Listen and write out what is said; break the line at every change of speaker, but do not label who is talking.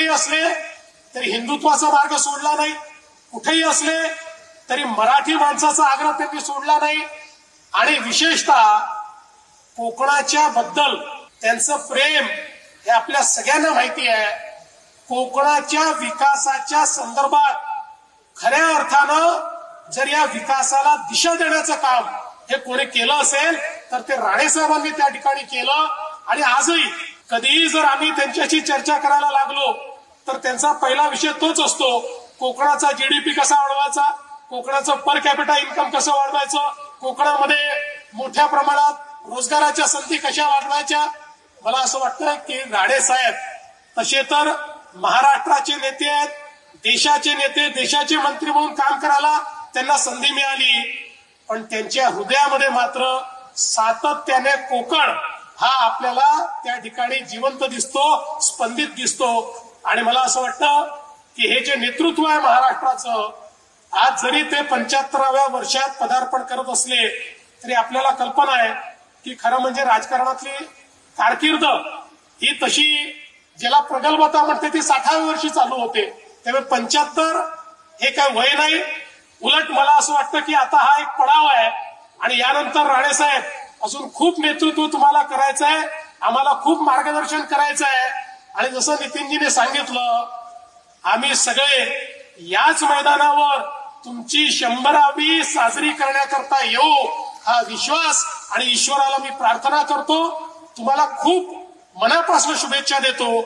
कुठेही असले तरी हिंदुत्वाचा मार्ग सोडला नाही, कुठेही असले तरी मराठी माणसाचा आग्रह त्यांनी सोडला नाही. आणि विशेषतः कोकणाच्या बद्दल त्यांचं प्रेम हे आपल्या सगळ्यांना माहिती आहे. कोकणाच्या विकासाच्या संदर्भात खऱ्या अर्थानं जर या विकासाला दिशा देण्याचं काम हे कोणी केलं असेल तर ते राणे साहेबांनी त्या ठिकाणी केलं. आणि आजही कधीही जर आम्ही त्यांच्याशी चर्चा करायला लागलो तर त्यांचा पहिला विषय तोच असतो, कोकणाचा जीडीपी कसा वाढवायचा, कोकणाचं पर कॅपिटा इन्कम कसं वाढवायचं, कोकणामध्ये मोठ्या प्रमाणात रोजगाराच्या संधी कशा वाढवायच्या. मला असं वाटतं की राणे साहेब तसे तर महाराष्ट्राचे नेते आहेत, देशाचे नेते, देशाचे मंत्री म्हणून काम करायला त्यांना संधी मिळाली, पण त्यांच्या हृदयामध्ये मात्र सातत्याने कोकण हा आपल्याला त्या ठिकाणी जिवंत दिसतो, स्पंदित दिसतो. आणि मला असं वाटतं की हे जे नेतृत्व आहे महाराष्ट्राचं, आज जरी ते 75व्या वर्षात पदार्पण करत असले तरी आपल्याला कल्पना आहे की खरं म्हणजे राजकारणातली कारकीर्द ही तशी ज्याला प्रगल्भता म्हणते ती 60व्या वर्षी चालू होते. त्यामुळे 75 हे काय वय नाही. उलट मला असं वाटतं की आता हा एक पडाव आहे आणि यानंतर राणेसाहेब अजून खूप नेतृत्व तुम्हाला करायचं आहे, आम्हाला खूप मार्गदर्शन करायचं आहे. आणि जसं नितीनजीने सांगितलं, आम्ही सगळे याच मैदानावर तुमची 100वी साजरी करण्याकरता येऊ हा विश्वास आणि ईश्वराला मी प्रार्थना करतो. तुम्हाला खूप मनापासून शुभेच्छा देतो.